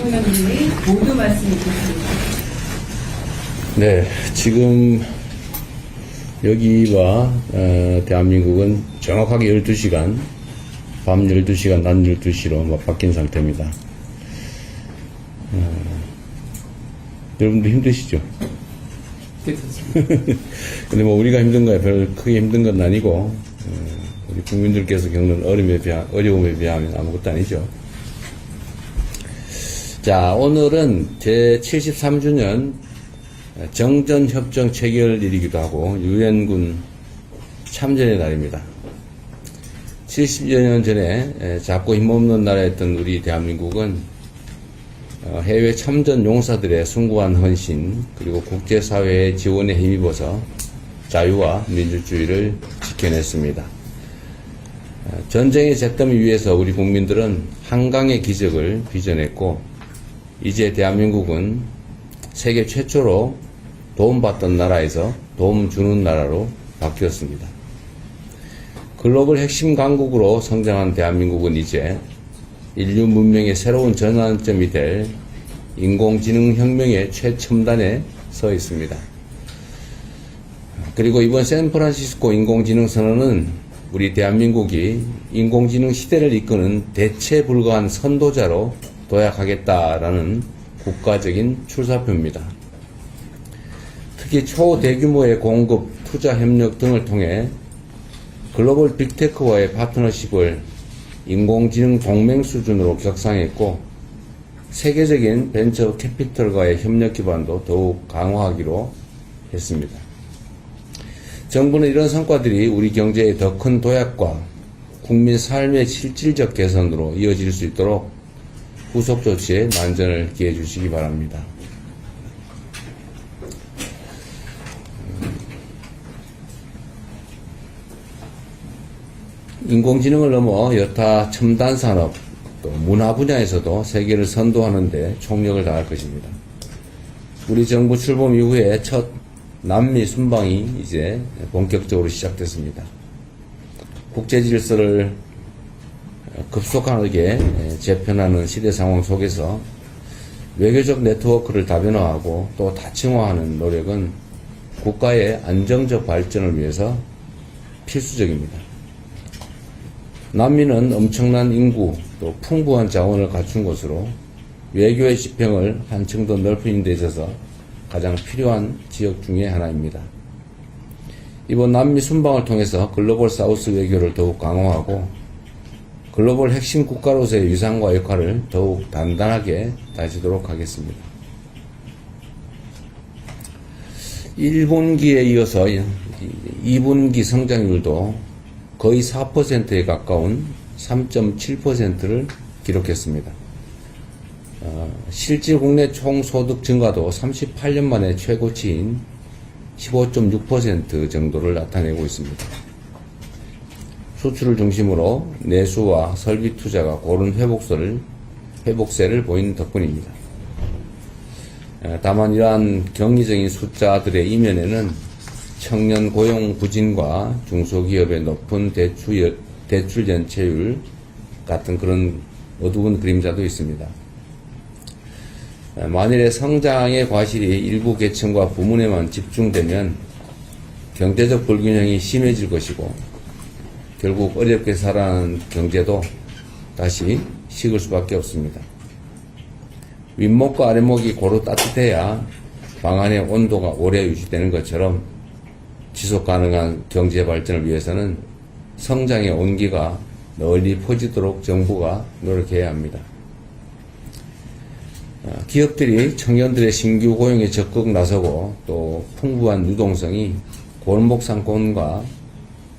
대통령님이 모두 말씀해 주십니다. 네, 지금 여기와 대한민국은 정확하게 12시간, 밤 12시간, 낮 12시로 바뀐 상태입니다. 여러분도 힘드시죠? 근데 뭐 우리가 힘든 거야 별 크게 힘든 건 아니고 우리 국민들께서 겪는 어려움에 비하면 아무것도 아니죠. 자, 오늘은 제 73주년 정전협정 체결일이기도 하고 유엔군 참전의 날입니다. 70여 년 전에 작고 힘없는 나라였던 우리 대한민국은 해외 참전 용사들의 숭고한 헌신 그리고 국제사회의 지원에 힘입어서 자유와 민주주의를 지켜냈습니다. 전쟁의 잿더미 위에서 우리 국민들은 한강의 기적을 빚어냈고 이제 대한민국은 세계 최초로 도움받던 나라에서 도움 주는 나라로 바뀌었습니다. 글로벌 핵심 강국으로 성장한 대한민국은 이제 인류 문명의 새로운 전환점이 될 인공지능 혁명의 최첨단에 서 있습니다. 그리고 이번 샌프란시스코 인공지능 선언은 우리 대한민국이 인공지능 시대를 이끄는 대체 불가한 선도자로 도약하겠다라는 국가적인 출사표입니다. 특히 초대규모의 공급, 투자 협력 등을 통해 글로벌 빅테크와의 파트너십을 인공지능 동맹 수준으로 격상했고 세계적인 벤처 캐피털과의 협력 기반도 더욱 강화하기로 했습니다. 정부는 이런 성과들이 우리 경제의 더 큰 도약과 국민 삶의 실질적 개선으로 이어질 수 있도록 후속 조치에 만전을 기해 주시기 바랍니다. 인공지능을 넘어 여타 첨단 산업, 또 문화 분야에서도 세계를 선도하는 데 총력을 다할 것입니다. 우리 정부 출범 이후에 첫 남미 순방이 이제 본격적으로 시작됐습니다. 국제 질서를 급속하게 재편하는 시대 상황 속에서 외교적 네트워크를 다변화하고 또 다층화하는 노력은 국가의 안정적 발전을 위해서 필수적입니다. 남미는 엄청난 인구 또 풍부한 자원을 갖춘 곳으로 외교의 지평을 한층 더 넓히는 데 있어서 가장 필요한 지역 중에 하나입니다. 이번 남미 순방을 통해서 글로벌 사우스 외교를 더욱 강화하고 글로벌 핵심 국가로서의 위상과 역할을 더욱 단단하게 다지도록 하겠습니다. 1분기에 이어서 2분기 성장률도 거의 4%에 가까운 3.7%를 기록했습니다. 실질 국내 총소득 증가도 38년 만에 최고치인 15.6% 정도를 나타내고 있습니다. 수출을 중심으로 내수와 설비 투자가 고른 회복세를 보이는 덕분입니다. 다만 이러한 경이적인 숫자들의 이면에는 청년 고용 부진과 중소기업의 높은 대출 연체율 같은 그런 어두운 그림자도 있습니다. 만일에 성장의 과실이 일부 계층과 부문에만 집중되면 경제적 불균형이 심해질 것이고 결국 어렵게 살아가는 경제도 다시 식을 수밖에 없습니다. 윗목과 아랫목이 고루 따뜻해야 방 안의 온도가 오래 유지되는 것처럼 지속 가능한 경제 발전을 위해서는 성장의 온기가 널리 퍼지도록 정부가 노력해야 합니다. 기업들이 청년들의 신규 고용에 적극 나서고 또 풍부한 유동성이 골목상권과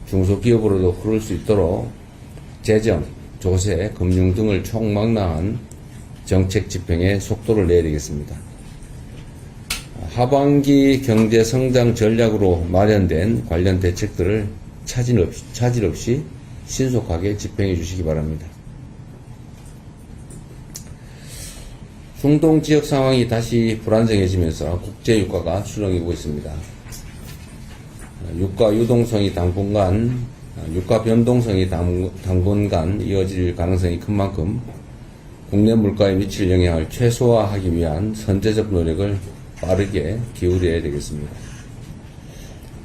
중소기업으로도 흐를 수 있도록 재정, 조세, 금융 등을 총망라한 정책 집행에 속도를 내야 되겠습니다. 하반기 경제 성장 전략으로 마련된 관련 대책들을 차질 없이 신속하게 집행해 주시기 바랍니다. 중동 지역 상황이 다시 불안정해지면서 국제 유가가 출렁이고 있습니다. 유가 유동성이 유가 변동성이 당분간 이어질 가능성이 큰 만큼 국내 물가에 미칠 영향을 최소화하기 위한 선제적 노력을 빠르게 기울여야 되겠습니다.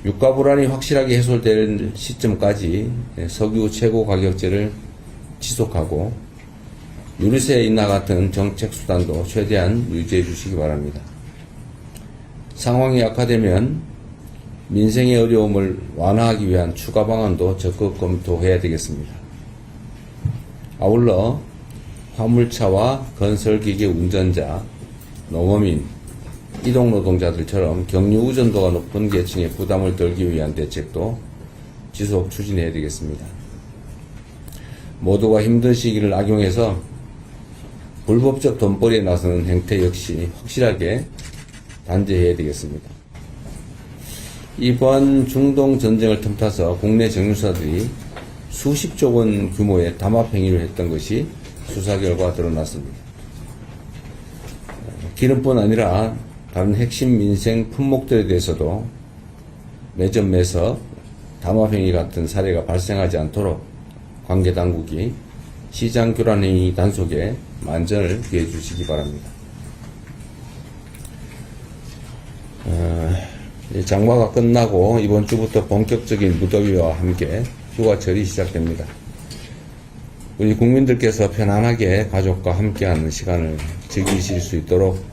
유가 불안이 확실하게 해소될 시점까지 석유 최고 가격제를 지속하고 유류세 인하 같은 정책 수단도 최대한 유지해 주시기 바랍니다. 상황이 악화되면 민생의 어려움을 완화하기 위한 추가 방안도 적극 검토해야 되겠습니다. 아울러 화물차와 건설기계 운전자, 농어민, 이동노동자들처럼 격리 의존도가 높은 계층의 부담을 덜기 위한 대책도 지속 추진해야 되겠습니다. 모두가 힘든 시기를 악용해서 불법적 돈벌이에 나서는 행태 역시 확실하게 단죄해야 되겠습니다. 이번 중동 전쟁을 틈타서 국내 정유사들이 수십조 원 규모의 담합행위를 했던 것이 수사 결과 드러났습니다. 기름뿐 아니라 다른 핵심 민생 품목들에 대해서도 매점 매서 담합행위 같은 사례가 발생하지 않도록 관계당국이 시장 교란행위 단속에 만전을 기해 주시기 바랍니다. 장마가 끝나고 이번 주부터 본격적인 무더위와 함께 휴가철이 시작됩니다. 우리 국민들께서 편안하게 가족과 함께하는 시간을 즐기실 수 있도록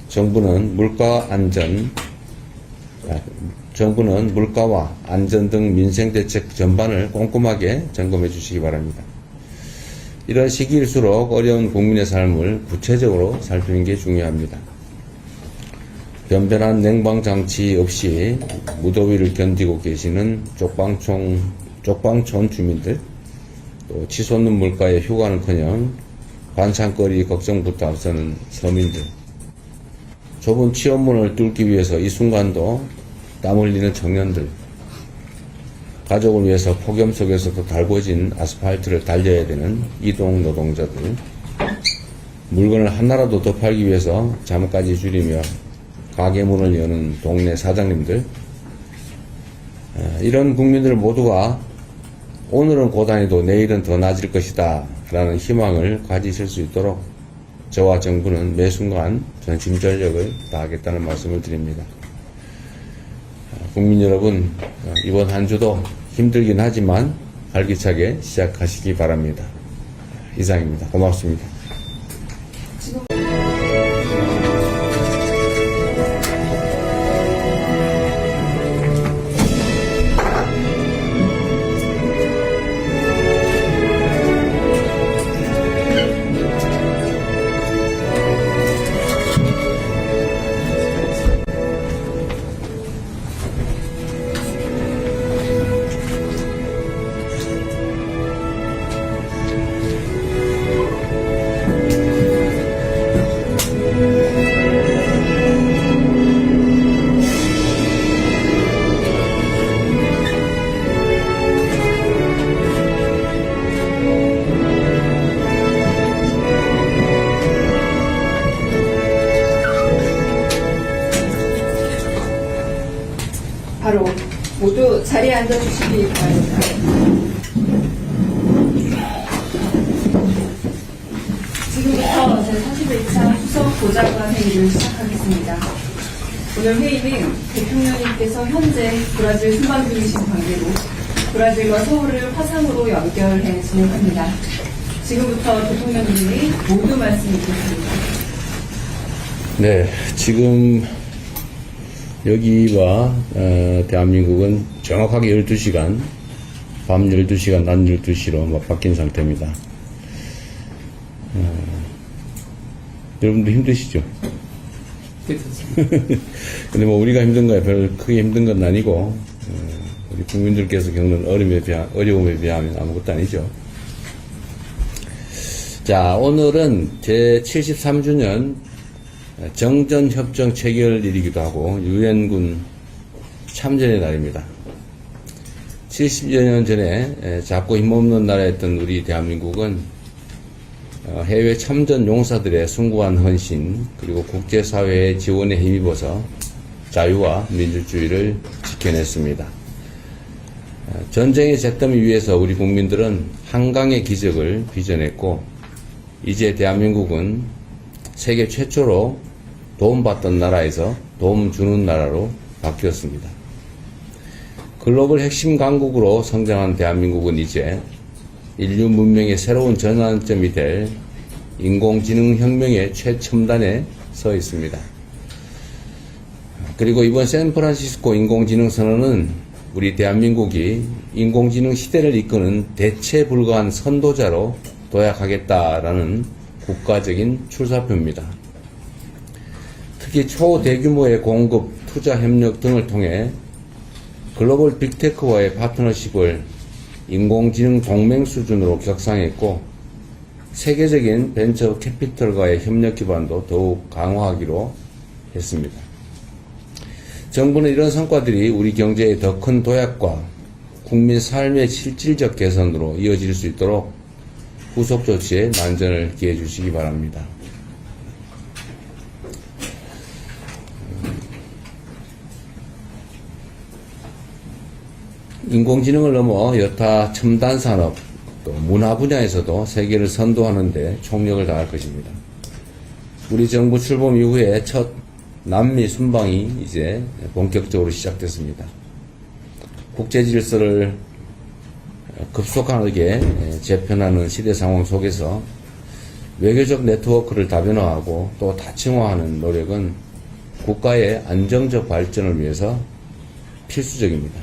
정부는 물가와 안전 등 민생 대책 전반을 꼼꼼하게 점검해 주시기 바랍니다. 이런 시기일수록 어려운 국민의 삶을 구체적으로 살피는 게 중요합니다. 변변한 냉방장치 없이 무더위를 견디고 계시는 쪽방촌 주민들, 또 치솟는 물가에 휴가는커녕 반찬거리 걱정부터 앞서는 서민들, 좁은 취업문을 뚫기 위해서 이 순간도 땀 흘리는 청년들, 가족을 위해서 폭염 속에서도 달궈진 아스팔트를 달려야 되는 이동 노동자들, 물건을 하나라도 더 팔기 위해서 잠까지 줄이며 가게 문을 여는 동네 사장님들, 이런 국민들 모두가 오늘은 고단해도 내일은 더 나아질 것이다 라는 희망을 가지실 수 있도록 저와 정부는 매 순간 전심전력을 다하겠다는 말씀을 드립니다. 국민 여러분, 이번 한 주도 힘들긴 하지만 활기차게 시작하시기 바랍니다. 이상입니다. 고맙습니다. 바로 모두 자리에 앉아주시기 바랍니다. 지금부터 제41차 수석 보좌관 회의를 시작하겠습니다. 오늘 회의는 대통령님께서 현재 브라질 순방 중이신 관계로 브라질과 서울을 화상으로 연결해 진행합니다. 지금부터 대통령님이 모두 말씀해 주십니다. 네, 지금 여기와 대한민국은 정확하게 12시간, 밤 12시간, 낮 12시로 바뀐 상태입니다. 여러분도 힘드시죠? 근데 우리가 힘든 거야 별로 크게 힘든 건 아니고, 우리 국민들께서 겪는 어려움에 비하면 아무것도 아니죠. 자, 오늘은 제73주년 정전협정 체결일이기도 하고 유엔군 참전의 날입니다. 70여 년 전에 작고 힘없는 나라였던 우리 대한민국은 해외 참전 용사들의 숭고한 헌신 그리고 국제사회의 지원에 힘입어서 자유와 민주주의를 지켜냈습니다. 전쟁의 잿더미 위에서 우리 국민들은 한강의 기적을 빚어냈고 이제 대한민국은 세계 최초로 도움받던 나라에서 도움 주는 나라로 바뀌었습니다. 글로벌 핵심 강국으로 성장한 대한민국은 이제 인류 문명의 새로운 전환점이 될 인공지능 혁명의 최첨단에 서 있습니다. 그리고 이번 샌프란시스코 인공지능 선언은 우리 대한민국이 인공지능 시대를 이끄는 대체 불가한 선도자로 도약하겠다라는 국가적인 출사표입니다. 특히 초대규모의 공급, 투자 협력 등을 통해 글로벌 빅테크와의 파트너십을 인공지능 동맹 수준으로 격상했고, 세계적인 벤처 캐피털과의 협력 기반도 더욱 강화하기로 했습니다. 정부는 이런 성과들이 우리 경제의 더 큰 도약과 국민 삶의 실질적 개선으로 이어질 수 있도록 후속 조치에 만전을 기해 주시기 바랍니다. 인공지능을 넘어 여타 첨단 산업, 또 문화 분야에서도 세계를 선도하는 데 총력을 다할 것입니다. 우리 정부 출범 이후에 첫 남미 순방이 이제 본격적으로 시작됐습니다. 국제 질서를 급속하게 재편하는 시대 상황 속에서 외교적 네트워크를 다변화하고 또 다층화하는 노력은 국가의 안정적 발전을 위해서 필수적입니다.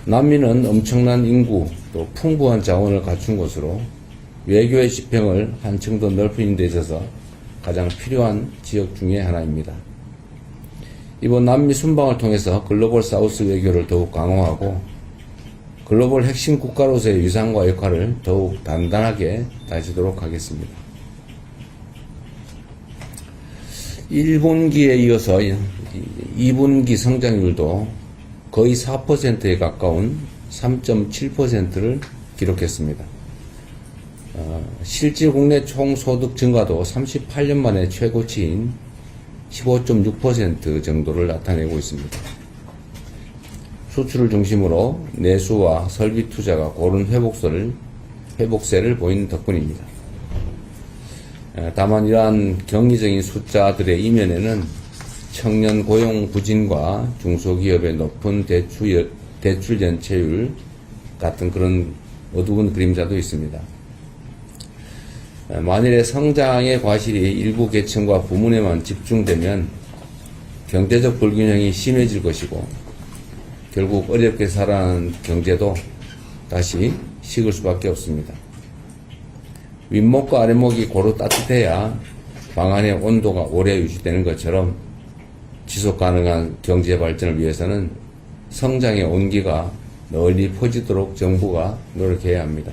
남미는 엄청난 인구 또 풍부한 자원을 갖춘 곳으로 외교의 지평을 한층 더 넓히는 데 있어서 가장 필요한 지역 중에 하나입니다. 이번 남미 순방을 통해서 글로벌 사우스 외교를 더욱 강화하고 글로벌 핵심 국가로서의 위상과 역할을 더욱 단단하게 다지도록 하겠습니다. 1분기에 이어서 2분기 성장률도 거의 4%에 가까운 3.7%를 기록했습니다. 실질 국내 총소득 증가도 38년 만에 최고치인 15.6% 정도를 나타내고 있습니다. 수출을 중심으로 내수와 설비 투자가 고른 회복세를 보이는 덕분입니다. 다만 이러한 경이적인 숫자들의 이면에는 청년 고용 부진과 중소기업의 높은 대출 연체율 같은 그런 어두운 그림자도 있습니다. 만일에 성장의 과실이 일부 계층과 부문에만 집중되면 경제적 불균형이 심해질 것이고 결국 어렵게 살아가는 경제도 다시 식을 수밖에 없습니다. 윗목과 아랫목이 고루 따뜻해야 방 안의 온도가 오래 유지되는 것처럼 지속 가능한 경제 발전을 위해서는 성장의 온기가 널리 퍼지도록 정부가 노력해야 합니다.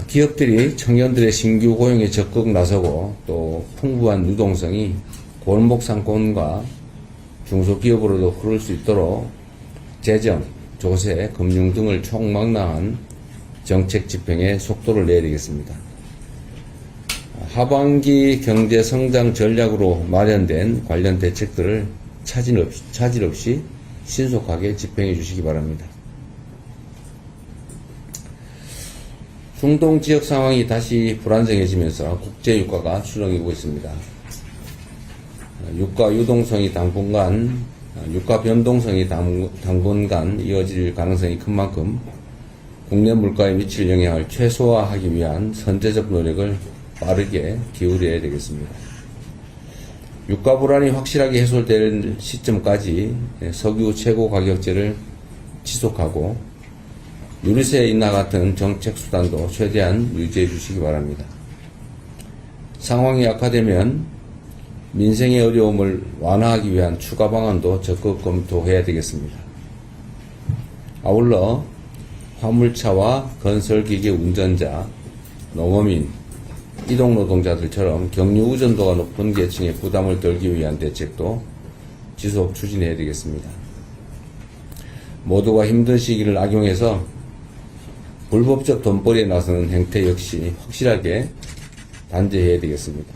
기업들이 청년들의 신규 고용에 적극 나서고 또 풍부한 유동성이 골목 상권과 중소기업으로도 흐를 수 있도록 재정, 조세, 금융 등을 총망라한 정책 집행에 속도를 내야 되겠습니다. 하반기 경제 성장 전략으로 마련된 관련 대책들을 차질 없이 신속하게 집행해 주시기 바랍니다. 중동 지역 상황이 다시 불안정해지면서 국제 유가가 출렁이고 있습니다. 유가 유동성이 유가 변동성이 당분간 이어질 가능성이 큰 만큼 국내 물가에 미칠 영향을 최소화하기 위한 선제적 노력을 빠르게 기울여야 되겠습니다. 유가 불안이 확실하게 해소될 시점까지 석유 최고 가격제를 지속하고 유류세 인하 같은 정책 수단도 최대한 유지해 주시기 바랍니다. 상황이 악화되면 민생의 어려움을 완화하기 위한 추가 방안도 적극 검토해야 되겠습니다. 아울러 화물차와 건설기계 운전자, 농어민, 이동노동자들처럼 경유 의존도가 높은 계층의 부담을 덜기 위한 대책도 지속 추진해야 되겠습니다. 모두가 힘든 시기를 악용해서 불법적 돈벌이에 나서는 행태 역시 확실하게 단죄해야 되겠습니다.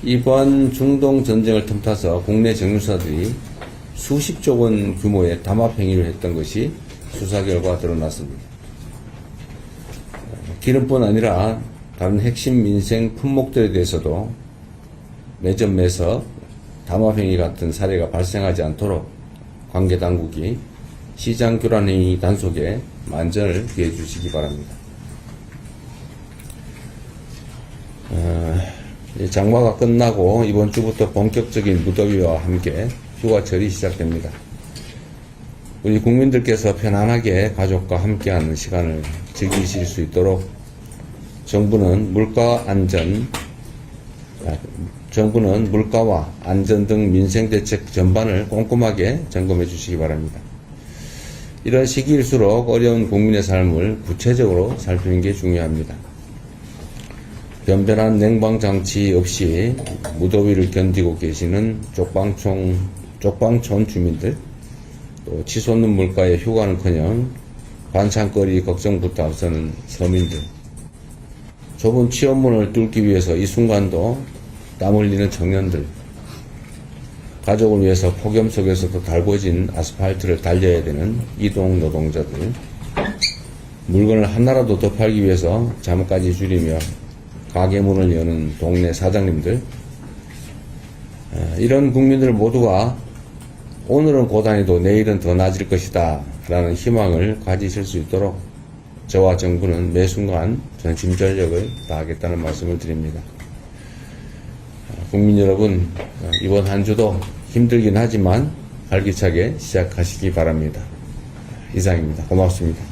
이번 중동 전쟁을 틈타서 국내 정유사들이 수십조 원 규모의 담합 행위를 했던 것이 수사 결과 드러났습니다. 기름뿐 아니라 다른 핵심 민생 품목들에 대해서도 매점 매서 담합행위 같은 사례가 발생하지 않도록 관계당국이 시장교란행위 단속에 만전을 기해 주시기 바랍니다. 장마가 끝나고 이번 주부터 본격적인 무더위와 함께 휴가철이 시작됩니다. 우리 국민들께서 편안하게 가족과 함께하는 시간을 즐기실 수 있도록 정부는 물가와 안전 등 민생대책 전반을 꼼꼼하게 점검해 주시기 바랍니다. 이런 시기일수록 어려운 국민의 삶을 구체적으로 살피는 게 중요합니다. 변변한 냉방장치 없이 무더위를 견디고 계시는 쪽방촌 주민들, 또 치솟는 물가에 휴가는커녕 반찬거리 걱정부터 앞서는 서민들, 좁은 취업문을 뚫기 위해서 이 순간도 땀 흘리는 청년들, 가족을 위해서 폭염 속에서도 달궈진 아스팔트를 달려야 되는 이동 노동자들, 물건을 하나라도 더 팔기 위해서 잠까지 줄이며 가게 문을 여는 동네 사장님들, 이런 국민들 모두가 오늘은 고단해도 내일은 더 나아질 것이다 라는 희망을 가지실 수 있도록 저와 정부는 매 순간 전심전력을 다하겠다는 말씀을 드립니다. 국민 여러분, 이번 한 주도 힘들긴 하지만 활기차게 시작하시기 바랍니다. 이상입니다. 고맙습니다.